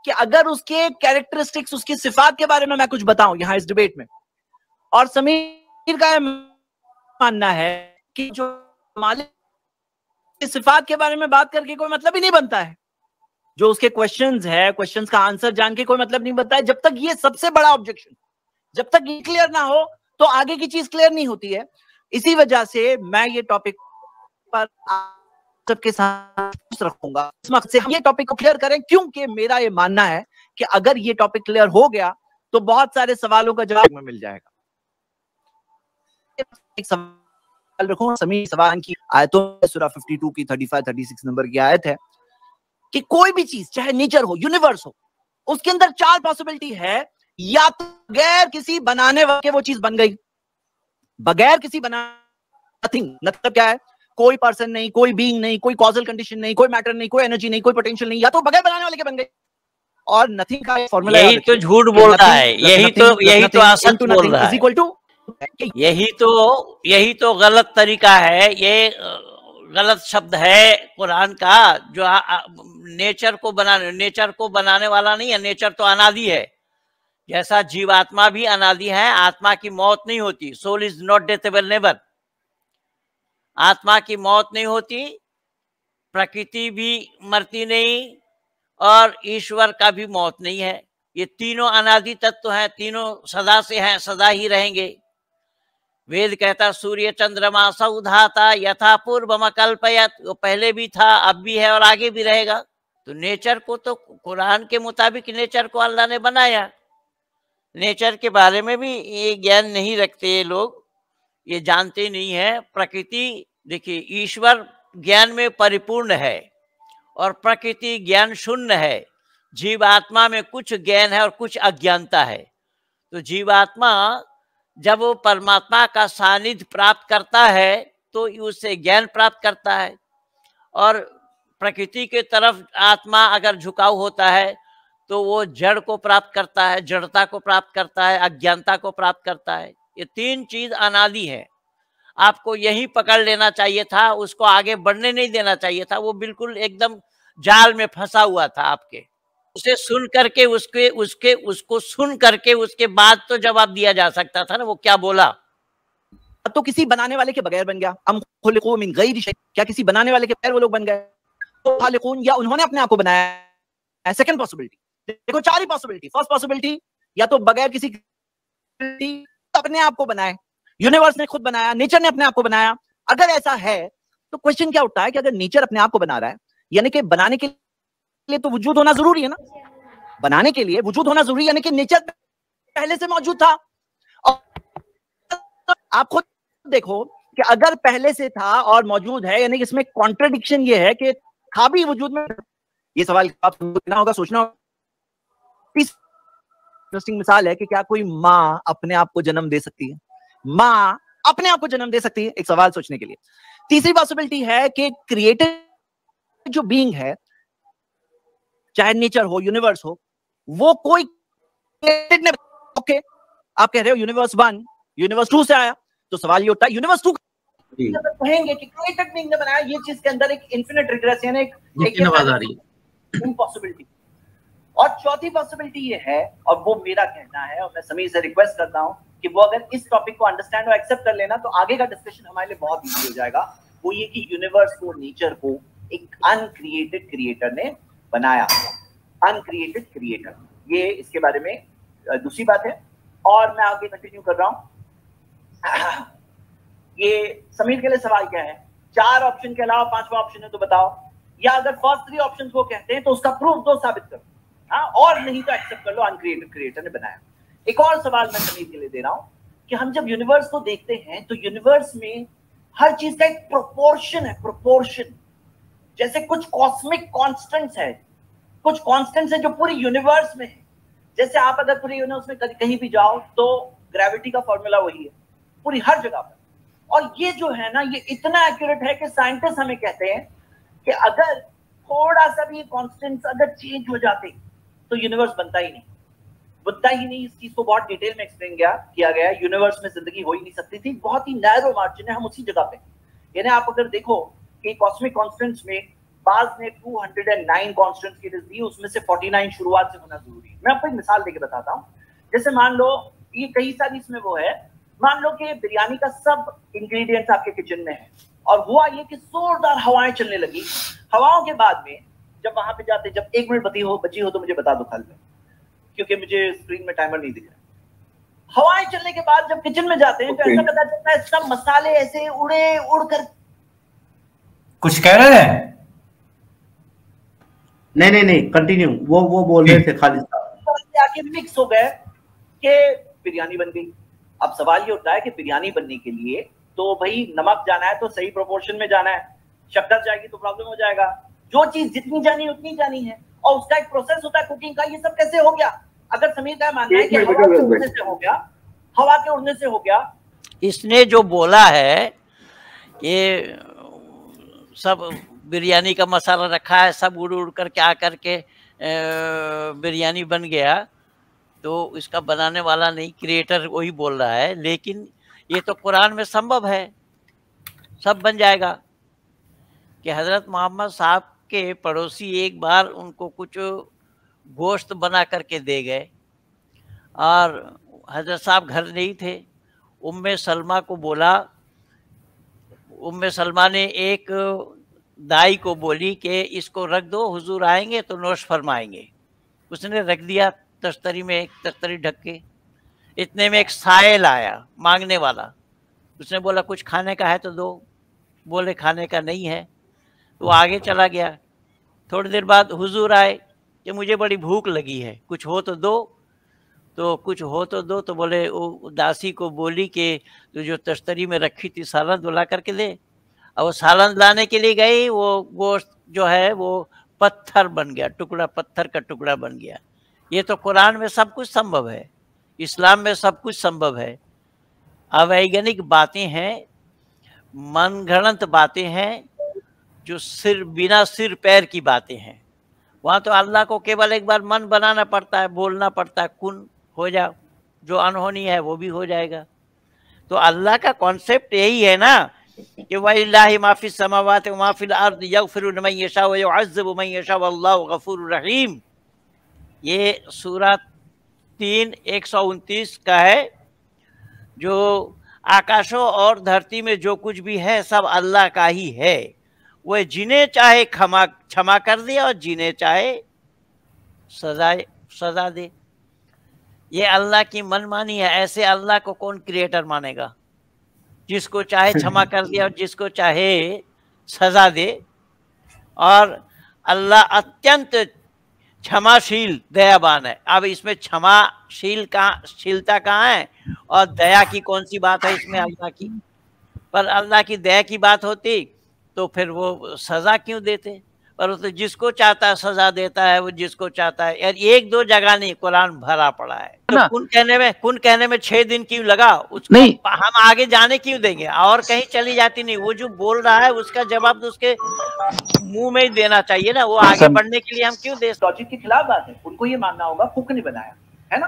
कि अगर उसके कैरेक्टरिस्टिक्स, उसकी सिफात के बारे में मैं कुछ बताऊं यहाँ इस डिबेट में, और समीर का मानना है कि जो मालिक की सिफात के बारे में बात करके कोई मतलब ही नहीं बनता है, जो उसके क्वेश्चंस है, क्वेश्चंस का आंसर जान के कोई मतलब नहीं बनता है। जब तक ये सबसे बड़ा ऑब्जेक्शन, जब तक ये क्लियर ना हो तो आगे की चीज क्लियर नहीं होती है। इसी वजह से मैं ये टॉपिक पर सबके साथ रखूंगा, इस मकसद से हम ये टॉपिक को क्लियर करें, क्योंकि मेरा ये मानना है कि अगर ये टॉपिक क्लियर हो गया तो बहुत सारे सवालों का जवाब में मिल जाएगा। एक सवाल रखूं, समीर सवाल की आयतों, सूरा 52 की 35-36 नंबर की आयत है कि कोई भी चीज, चाहे नेचर हो, यूनिवर्स हो, उसके अंदर 4 पॉसिबिलिटी है। या तो बगैर किसी बनाने वाले वो चीज बन गई, बगैर किसी नथिंग, मतलब क्या है? कोई पर्सन नहीं, कोई बीइंग नहीं, कोई कॉजल कंडीशन नहीं, कोई मैटर नहीं, कोई एनर्जी नहीं, कोई पोटेंशियल नहीं, या तो बगैर बनाने वाले के बन गई। और नथिंग का फॉर्मूला, यही तो झूठ बोल रहा है, यही तो असत बोल रहा है, यही तो गलत तरीका है, ये गलत शब्द है कुरान का। जो नेचर को बनाने वाला नहीं है। नेचर तो अनादि है, जैसा जीवात्मा भी अनादि है। आत्मा की मौत नहीं होती। Soul is not deathable never. आत्मा की मौत नहीं होती, प्रकृति भी मरती नहीं, और ईश्वर का भी मौत नहीं है। ये तीनों अनादि तत्व हैं, तीनों सदा से हैं, सदा ही रहेंगे। वेद कहता सूर्य चंद्रमा सौधाता यथा पूर्वम कल्पयत, वो पहले भी था, अब भी है और आगे भी रहेगा। तो नेचर को तो कुरान के मुताबिक नेचर को अल्लाह ने बनाया। नेचर के बारे में भी ये ज्ञान नहीं रखते ये लोग, ये जानते नहीं है। प्रकृति, देखिए, ईश्वर ज्ञान में परिपूर्ण है और प्रकृति ज्ञान शून्य है। जीवात्मा में कुछ ज्ञान है और कुछ अज्ञानता है। तो जीवात्मा जब वो परमात्मा का सानिध्य प्राप्त करता है तो उससे ज्ञान प्राप्त करता है, और प्रकृति के तरफ आत्मा अगर झुकाव होता है तो वो जड़ को प्राप्त करता है, जड़ता को प्राप्त करता है, अज्ञानता को प्राप्त करता है। ये तीन चीज अनादि है। आपको यही पकड़ लेना चाहिए था, उसको आगे बढ़ने नहीं देना चाहिए था। वो बिल्कुल एकदम जाल में फंसा हुआ था आपके। उसे सुन करके उसको सुन करके उसके बाद तो जवाब दिया जा सकता था ना, वो क्या बोला। तो किसी बनाने वाले के बगैर बन गया। अम खुलिकू मिन गैरि शै, क्या किसी बनाने वाले के बगैर वो लोग बन गए? तो खालिकून, या उन्होंने अपने आप को बनाया। सेकंड पॉसिबिलिटी, देखो 4 ही पॉसिबिलिटी। फर्स्ट पॉसिबिलिटी, या तो बगैर किसी अपने आप को बनाए, यूनिवर्स ने खुद बनाया, नेचर ने अपने आप को बनाया। अगर ऐसा है तो क्वेश्चन क्या उठता है कि अगर नेचर अपने आप को बना रहा है, यानी कि बनाने के लिए तो वजूद होना जरूरी है ना। बनाने के लिए वजूद होना जरूरी, यानी कि नेचर पहले से मौजूद था। और आप खुद देखो कि अगर पहले से था और मौजूद है, यानी कि इसमें कॉन्ट्रडिक्शन ये है कि था भी वजूद में। ये सवाल आप सोचना होगा, सोचना होगा। इंटरेस्टिंग मिसाल है कि क्या कोई माँ अपने आप को जन्म दे सकती है? माँ अपने आप को जन्म दे सकती है? एक सवाल सोचने के लिए। तीसरी पॉसिबिलिटी है कि क्रिएटेड जो बीइंग है, चाहे नेचर हो, यूनिवर्स हो, वो कोई क्रिएटेड ने। ओके, आप कह रहे हो यूनिवर्स 1 यूनिवर्स 2 से आया, तो सवाल ये उठता है यूनिवर्स 2 कहेंगे कि क्रिएटेड बीइंग ने बनाया, ये चीज के अंदर एक इनफिनिट रिग्रेस, यानी एक आवाज आ रही है, इम्पॉसिबिलिटी। और चौथी पॉसिबिलिटी ये है, और वो मेरा कहना है, और मैं समीर से रिक्वेस्ट करता हूं कि वो अगर इस टॉपिक को अंडरस्टैंड और एक्सेप्ट कर लेना तो आगे का डिस्कशन हमारे लिए बहुत इजी हो जाएगा। वो ये कि यूनिवर्स को, नेचर को एक अनक्रिएटेड क्रिएटर ने बनाया। अनक्रिएटेड क्रिएटर, ये इसके बारे में दूसरी बात है। और मैं आगे कंटिन्यू कर रहा हूं। ये समीर के लिए सवाल क्या है? 4 ऑप्शन के अलावा 5वां ऑप्शन है तो बताओ, या अगर फर्स्ट 3 ऑप्शंस वो कहते हैं तो उसका प्रूफ दो, साबित करो। हाँ, और नहीं तो एक्सेप्ट कर लो अनक्रिएटेड क्रिएटर ने बनाया। एक और सवाल मैं समीर के लिए दे रहा हूं कि हम जब यूनिवर्स को देखते हैं तो यूनिवर्स में हर चीज का एक प्रोपोर्शन है, प्रोपोर्शन। जैसे कुछ कॉस्मिक कांस्टेंट्स है, कुछ कांस्टेंट्स है जो पूरी यूनिवर्स में है। जैसे आप अगर पूरे यूनिवर्स में कहीं भी जाओ तो ग्रेविटी का फॉर्मूला वही है पूरी हर जगह पर। और ये जो है ना, ये इतना एक्यूरेट है कि साइंटिस्ट हमें कहते हैं कि अगर थोड़ा सा भी कांस्टेंट्स अगर चेंज हो जाते तो यूनिवर्स बनता ही नहीं। इस चीज को बहुत डिटेल में एक्सप्लेन किया गया है। यूनिवर्स में जिंदगी हो ही नहीं सकती थी, बहुत ही नैरो मार्जिन है, हम उसी जगह पे। यानी आप अगर देखो कि कॉस्मिक कांस्टेंट्स में बाज ने 209 कांस्टेंट्स की लिस्ट दी, उसमें से 49 शुरुआत से होना जरूरी है। मैं आपको एक मिसाल देके बताता हूँ। जैसे मान लो ये कई सारी इसमें वो है, मान लो कि बिरयानी का सब इंग्रेडिएंट्स आपके किचन में है और हुआ ये कि जोरदार हवाएं चलने लगी। हवाओं के बाद में जब वहां पे जाते, जब 1 मिनट बची हो तो मुझे बता दो कल में, क्योंकि मुझे स्क्रीन में टाइमर नहीं दिख रहा। हवाएं चलने के बाद जब किचन में जाते हैं तो ऐसा पता चलता है सब मसाले ऐसे उड़कर कुछ कह रहे हैं? नहीं कंटिन्यू, वो बोल रहे थे खालिद साहब, आके मिक्स हो गए कि बिरयानी बन गई। अब सवाल ये होता है कि बिरयानी बनने के लिए तो भाई नमक जाना है तो सही प्रोपोर्शन में जाना है, शक्कर जाएगी तो प्रॉब्लम हो जाएगा। जो चीज जितनी जानी उतनी जानी है, और उसका एक प्रोसेस होता है कुकिंग का। ये सब कैसे हो गया? अगर समीर का मानना है कि हवा के उड़ने से हो गया, हवा के उड़ने से हो गया। इसने जो बोला है कि सब बिरयानी का मसाला रखा है, सब उड़ कर के आ करके बिरयानी बन गया, तो इसका बनाने वाला नहीं, क्रिएटर वही बोल रहा है। लेकिन ये तो कुरान में संभव है, सब बन जाएगा। कि हजरत मोहम्मद साहब के पड़ोसी एक बार उनको कुछ गोश्त बना करके दे गए और हजरत साहब घर नहीं थे। उम्मे सलमा को बोला, उम्मे सलमा ने एक दाई को बोली कि इसको रख दो, हुजूर आएंगे तो नोश फरमाएंगे। उसने रख दिया तस्तरी में, एक तस्तरी ढक के। इतने में एक साइल आया मांगने वाला। उसने बोला कुछ खाने का है तो दो। बोले खाने का नहीं है, तो आगे चला गया। थोड़ी देर बाद हुजूर आए कि मुझे बड़ी भूख लगी है, कुछ हो तो दो। तो कुछ हो तो दो, तो बोले वो दासी को बोली कि तो जो तस्तरी में रखी थी सालन ला करके दे। और वो सालन लाने के लिए गई, वो गोश्त जो है वो पत्थर बन गया, टुकड़ा, पत्थर का टुकड़ा बन गया। ये तो कुरान में सब कुछ संभव है, इस्लाम में सब कुछ संभव है। अवैज्ञानिक बातें हैं, मनगढ़ंत बातें हैं, जो बिना सिर पैर की बातें हैं। वहाँ तो अल्लाह को केवल एक बार मन बनाना पड़ता है, बोलना पड़ता है, कुन हो जा, जो अनहोनी है वो भी हो जाएगा। तो अल्लाह का कॉन्सेप्ट यही है ना कि वलिल्लाहि मा फिस समावाति व मा फिल अर्द यगफिरु लिमन यशा व युअज़्ज़िबु मन यशा वल्लाहु गफूरुर रहीम। ये सूरा 3:129 का है। जो आकाशों और धरती में जो कुछ भी है सब अल्लाह का ही है। वह जिन्हें चाहे क्षमा कर दे और जिन्हें चाहे सजा दे। ये अल्लाह की मनमानी है। ऐसे अल्लाह को कौन क्रिएटर मानेगा? जिसको चाहे क्षमा कर दे और जिसको चाहे सजा दे। और अल्लाह अत्यंत क्षमाशील, दयावान है। अब इसमें क्षमाशीलता कहाँ है और दया की कौन सी बात है इसमें अल्लाह की? पर अल्लाह की दया की बात होती तो फिर वो सजा क्यों देते? पर वो तो जिसको चाहता है सजा देता है, वो जिसको चाहता है। यार एक दो जगह नहीं, कुरान भरा पड़ा है। तो कुन कहने में 6 दिन क्यों लगा? उसको नहीं, हम आगे जाने क्यों देंगे? और कहीं चली जाती नहीं। वो जो बोल रहा है उसका जवाब तो उसके मुंह में ही देना चाहिए ना। वो आगे बढ़ने के लिए हम क्यों दे? लॉजिक के खिलाफ बात है। उनको ये मानना होगा कुक ने बनाया है ना।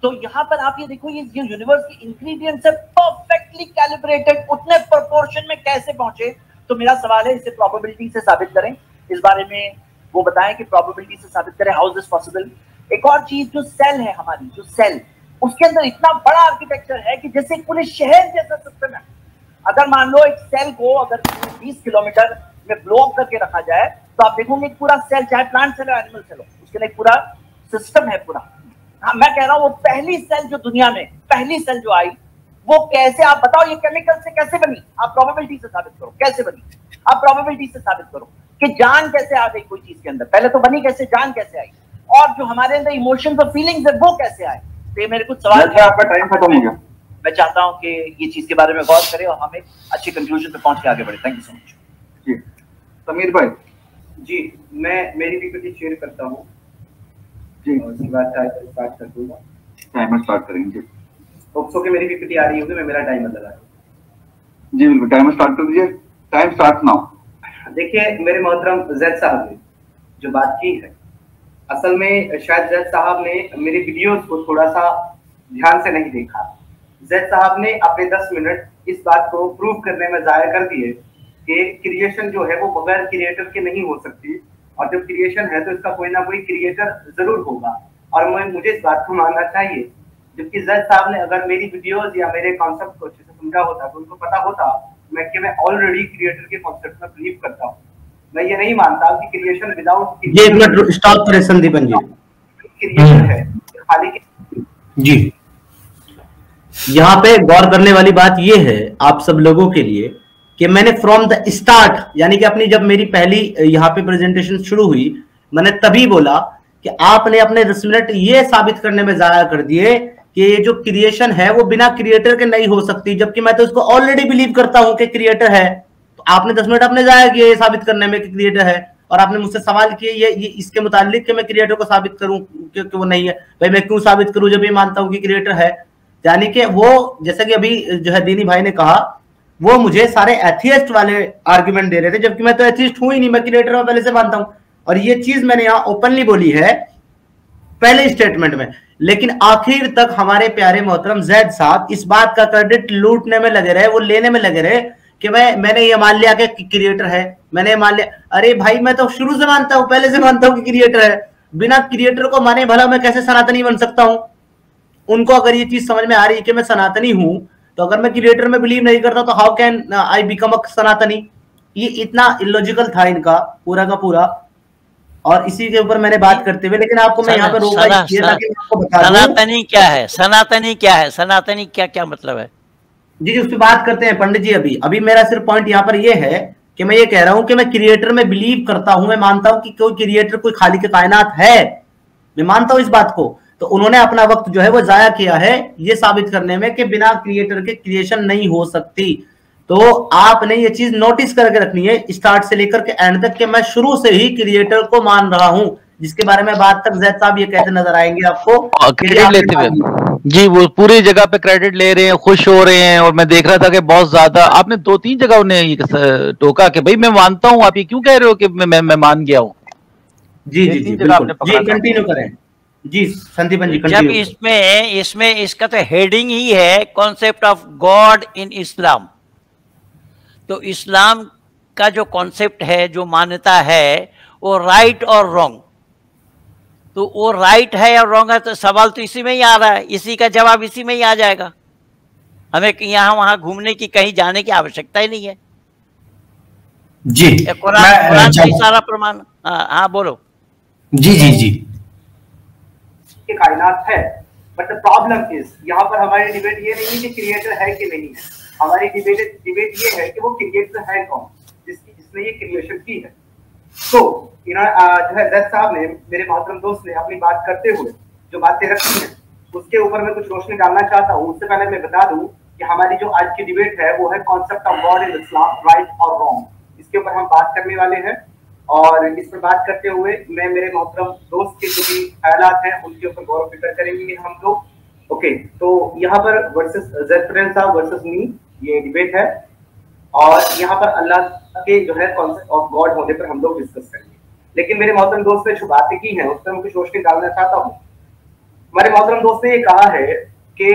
तो यहाँ पर आप ये देखो, ये यूनिवर्स के इंग्रेडिएंट्स है परफेक्टली कैलिब्रेटेड, उतने प्रोपोर्शन में कैसे पहुंचे? तो मेरा सवाल है, इसे प्रोबेबिलिटी से साबित करें। इस बारे में वो बताएं कि प्रोबेबिलिटी से साबित करें, हाउ इज दिस पॉसिबल। एक और चीज, जो सेल है हमारी, जो सेल, उसके अंदर इतना बड़ा आर्किटेक्चर है कि जैसे पूरे शहर जैसा सिस्टम है। अगर मान लो एक सेल को अगर 20 किलोमीटर में ब्लॉक करके रखा जाए तो आप देखोगे पूरा सेल, चाहे प्लांट सेल या एनिमल सेल हो, उसके लिए पूरा सिस्टम है पूरा। हाँ, मैं कह रहा हूँ वो पहली सेल जो दुनिया में, पहली सेल जो आई, वो कैसे, आप बताओ ये केमिकल से कैसे बनी? आप प्रोबेबिलिटी से साबित करो कैसे बनी। आप प्रोबेबिलिटी से साबित करो कि जान कैसे आ गई कोई चीज के अंदर। पहले तो बनी कैसे, जान कैसे आई? और जो हमारे अंदर इमोशंस और फीलिंग्स है वो कैसे आए। तो ये मेरे कुछ सवाल है। आपका टाइम खत्म हो गया। मैं चाहता हूं कि ये चीज के बारे में गौर करें और हम एक अच्छी कंक्लूजन पे पहुंच के आगे बढ़े। Thank you so much. जी समीर भाई। जी मैं मेरी पीपीटी शेयर करता हूं जी, और इसके बाद स्टार्ट कर दूंगा। टाइमर स्टार्ट करेंगे। होप्स कि मेरी पीपीटी आ रही होगी, मैं मेरा टाइमर लगा रहा हूं। जी बिल्कुल, टाइमर स्टार्ट कर दीजिए। Time start now. देखिए मेरे मोहतरम जैद साहब ने जो बात की है, असल में शायद जैद साहब ने मेरी वीडियोस को थोड़ा सा ध्यान से नहीं देखा। जैद साहब ने अपने 10 मिनट इस बात को प्रूव करने में जाया कर दिए कि क्रिएशन जो है वो बगैर क्रिएटर के नहीं हो सकती, और जब क्रिएशन है तो इसका कोई ना कोई क्रिएटर जरूर होगा, और मुझे इस बात को मानना चाहिए। जबकि जैद साहब ने अगर मेरी वीडियोस या मेरे कॉन्सेप्ट को अच्छे से समझा होता तो उनको पता होता मैं ऑलरेडी क्रिएटर के कॉन्सेप्ट में बिलीव करता हूँ। मैं ये नहीं मानता कि क्रिएशन विदाउट ये एक मिनट स्टॉप करें संदीपन जी। क्रिएशन है खाली जी, यहाँ पे गौर करने वाली बात ये है आप सब लोगों के लिए कि मैंने फ्रॉम द स्टार्ट, यानी कि अपनी जब मेरी पहली यहाँ पे प्रेजेंटेशन शुरू हुई, मैंने तभी बोला कि आपने अपने 10 मिनट ये साबित करने में जाया कर दिए कि ये जो क्रिएशन है वो बिना क्रिएटर के नहीं हो सकती, जबकि मैं तो उसको ऑलरेडी बिलीव करता हूं कि क्रिएटर है। तो आपने 10 मिनट अपने जाया किए ये साबित करने में कि क्रिएटर है, और आपने मुझसे सवाल किए ये इसके मुतालिक कि मैं क्रिएटर को साबित करूं कि वो नहीं है। भाई मैं क्यों साबित करूं जब ये मानता हूं कि क्रिएटर है। यानी कि वो जैसे कि अभी जो है दीनी भाई ने कहा, वो मुझे सारे एथियस्ट वाले आर्गुमेंट दे रहे थे, जबकि मैं तो एथियस्ट हूं ही नहीं, मैं क्रिएटर में पहले से मानता हूं। और ये चीज मैंने यहाँ ओपनली बोली है पहले स्टेटमेंट में, लेकिन आखिर तक हमारे प्यारे मोहतरम जैद साहब इस बात का क्रेडिट लूटने में लगे रहे, वो लेने में लगे रहे कि मैंने ये मान लिया कि क्रिएटर है, मैंने मान लिया। अरे भाई मैं तो शुरू से मानता हूं, पहले से मानता हूं कि क्रिएटर है। बिना क्रिएटर को माने भला मैं कैसे सनातनी बन सकता हूं। उनको अगर ये चीज समझ में आ रही है कि मैं सनातनी हूं, तो अगर मैं क्रिएटर में बिलीव नहीं करता तो how can I become a सनातनी। ये इतना इलॉजिकल था इनका पूरा का पूरा। और इसी के ऊपर मैंने बात करते हुए, लेकिन आपको मैं यहाँ पे रोका इसलिए ताकि आपको बता दूं सनातनी क्या है, सनातनी क्या है, सनातनी क्या मतलब है। जी उस पर बात करते हैं पंडित जी। अभी मेरा सिर्फ पॉइंट यहाँ पर ये है कि मैं ये कह रहा हूं कि मैं क्रिएटर में बिलीव करता हूं, मैं मानता हूं कि कोई क्रिएटर, कोई खालिक कायनात है, मैं मानता हूं इस बात को। तो उन्होंने अपना वक्त जो है वो जाया किया है ये साबित करने में कि बिना क्रिएटर के क्रिएशन नहीं हो सकती। तो आपने ये चीज नोटिस करके रखनी है स्टार्ट से लेकर के एंड तक कि मैं शुरू से ही क्रिएटर को मान रहा हूं, जिसके बारे में बात तक जैद साहब ये कहते नजर आएंगे आपको। क्रेडिट लेते हुए जी, वो पूरी जगह पे क्रेडिट ले रहे हैं, खुश हो रहे हैं। और मैं देख रहा था कि बहुत ज्यादा आपने 2-3 जगह उन्हें टोका कि भाई मैं मानता हूं, आप ये क्यों कह रहे हो कि मैं मान गया हूं। जी जी जी बिल्कुल जी, कंटिन्यू करें जी संदीपन जी। जब इसमें इसका तो हेडिंग ही है concept of God in Islam. तो इस्लाम का जो कॉन्सेप्ट है, जो मान्यता है, वो राइट और रॉन्ग, तो वो राइट है और रॉन्ग है, तो सवाल तो इसी में ही आ रहा है, इसी का जवाब इसी में ही आ जाएगा। हमें यहाँ वहां घूमने की, कहीं जाने की आवश्यकता ही नहीं है जी। कुरान का सारा प्रमाण। हाँ बोलो। जी जी जी के कायनात है। बट द प्रॉब्लम इज, यहाँ पर हमारी डिबेट ये नहीं है कि क्रिएटर है कि नहीं है, हमारी डिबेट ये है कि वो क्रिएटर है कौन, जिसने ये क्रिएशन की है। तो जो है जैद साहब ने, मेरे मोहतरम दोस्त ने अपनी बात करते हुए जो बातें रखी हैं उसके ऊपर मैं कुछ रोशनी डालना चाहता हूँ। उससे पहले मैं बता दूं कि हमारी जो आज की डिबेट है वो है concept of God in Islam, right और रॉन्ग। इसके ऊपर हम बात करने वाले हैं, और इस पर बात करते हुए मैं मेरे मोहतरम दोस्त के जो भी ख्यालात हैं उनके ऊपर गौर फिक्र करेंगे हम लोग। ओके, तो यहाँ पर वर्सेस जैद पटेल साहब वर्सेस मी ये डिबेट है, और यहाँ पर अल्लाह के जो है कॉन्सेप्ट ऑफ गॉड होने पर हम लोग डिस्कस करेंगे। लेकिन मेरे मोहतरम दोस्त ने जो बातें की हैं उस पर मैं कुछ रोशनी डालना चाहता हूँ। हमारे मोहतरम दोस्त ने ये कहा है कि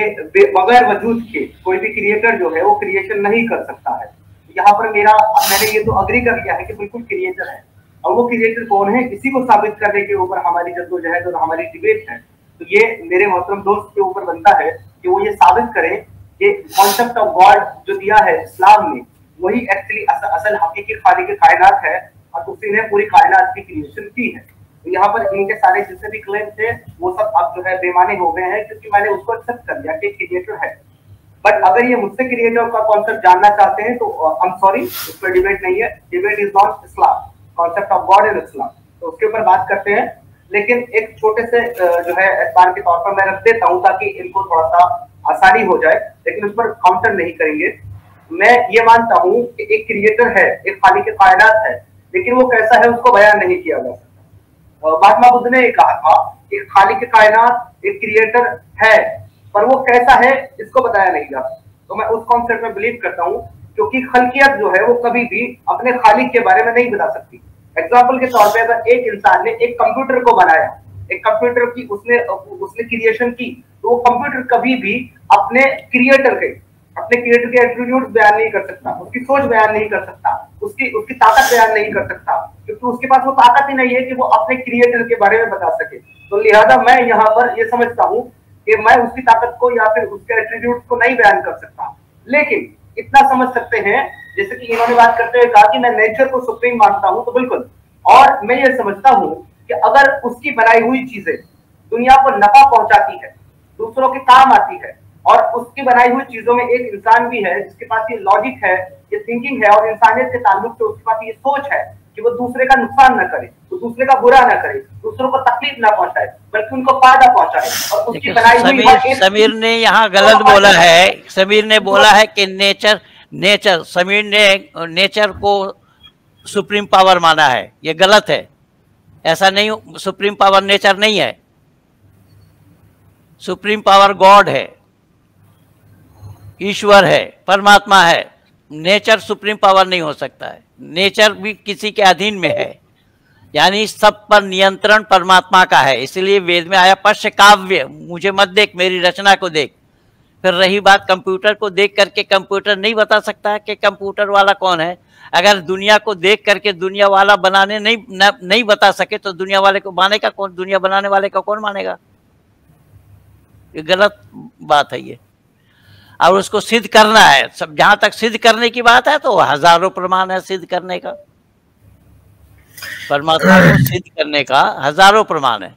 बगैर वजूद के कोई भी क्रिएटर जो है वो क्रिएशन नहीं कर सकता है। यहाँ पर मैंने ये तो अग्री कर लिया है कि बिल्कुल क्रिएटर है, और वो क्रिएटर कौन है इसी को साबित करने के ऊपर हमारी जद्दोजहद और हमारी डिबेट है। तो ये मेरे मोहतरम दोस्त के ऊपर बनता है कि वो ये साबित करें कि कॉन्सेप्ट ऑफ गॉड जो दिया है इस्लाम ने वही एक्चुअली असल हकीकी खालिक कायनात है, और उसी ने पूरी कायनात की क्रिएशन की है। तो यहाँ पर इनके सारे जितने भी क्लेम थे वो सब अब जो है बेमानी हो गए हैं, क्योंकि मैंने उसको एक्सेप्ट कर लिया कि क्रिएटर है। बट अगर ये मुझसे क्रिएटर का कॉन्सेप्ट जानना चाहते हैं तो आई एम सॉरी, उस पर डिबेट नहीं है। Debate is not Islam, concept of God in Islam, तो उसके ऊपर बात करते हैं। लेकिन एक छोटे से जो है एतबार के तौर पर मैं रख देता हूँ ताकि इनको थोड़ा सा आसानी हो जाए, लेकिन उस पर काउंटर नहीं करेंगे। मैं ये मानता हूँ कि एक क्रिएटर है, एक खालिक कायनात है, लेकिन वो कैसा है उसको बयान नहीं किया जा सकता। महात्मा बुद्ध ने कहा था कि खालिक कायनात एक क्रिएटर है, पर वो कैसा है इसको बताया नहीं जा सकता। तो मैं उस कॉन्सेप्ट में बिलीव करता हूँ, क्योंकि खल्कियत जो है वो कभी भी अपने खालिक के बारे में नहीं बता सकती। एग्जाम्पल के तौर पे अगर एक इंसान ने एक कंप्यूटर को बनाया, एक कंप्यूटर की उसने क्रिएशन की, तो वो कंप्यूटर कभी भी अपने क्रिएटर के एट्रीब्यूट बयान नहीं कर सकता, उसकी सोच बयान नहीं कर सकता, उसकी ताकत बयान नहीं कर सकता, क्योंकि उसके पास वो ताकत ही नहीं है कि वो अपने क्रिएटर के बारे में बता सके। तो लिहाजा मैं यहाँ पर ये समझता हूँ कि मैं उसकी ताकत को या फिर उसके एट्रीब्यूट को नहीं बयान कर सकता, लेकिन इतना समझ सकते हैं, जैसे कि इन्होंने बात करते हुए कहा कि मैं नेचर को सुप्रीम मानता हूं, तो बिल्कुल। और मैं ये समझता हूं कि अगर उसकी बनाई हुई चीजें दुनिया को नफा पहुंचाती है, दूसरों के काम आती है, और उसकी बनाई हुई चीजों में एक इंसान भी है जिसके पास ये लॉजिक है, ये थिंकिंग है, और इंसानियत के ताल्लुक से उसके पास ये सोच है कि वो दूसरे का नुकसान न करे, वो दूसरे का बुरा न करे, दूसरों को तकलीफ ना पहुंचाए, बल्कि उनको फायदा पहुंचाए, और उसकी बनाई हुई समीर ने यहाँ गलत बोला है। समीर ने बोला है कि नेचर समीर ने नेचर को सुप्रीम पावर माना है, ये गलत है। ऐसा नहीं, सुप्रीम पावर नेचर नहीं है, सुप्रीम पावर गॉड है, ईश्वर है, परमात्मा है। नेचर सुप्रीम पावर नहीं हो सकता है, नेचर भी किसी के अधीन में है, यानी सब पर नियंत्रण परमात्मा का है। इसलिए वेद में आया पश्य काव्य, मुझे मत देख, मेरी रचना को देख। फिर रही बात कंप्यूटर को देख करके, कंप्यूटर नहीं बता सकता है कि कंप्यूटर वाला कौन है। अगर दुनिया को देख करके दुनिया वाला बनाने नहीं बता सके तो दुनिया वाले को मानेगा कौन, दुनिया बनाने वाले का कौन मानेगा? ये गलत बात है ये, और उसको सिद्ध करना है। सब जहां तक सिद्ध करने की बात है तो हजारों प्रमाण है सिद्ध करने का, परमात्मा को सिद्ध करने का हजारों प्रमाण है।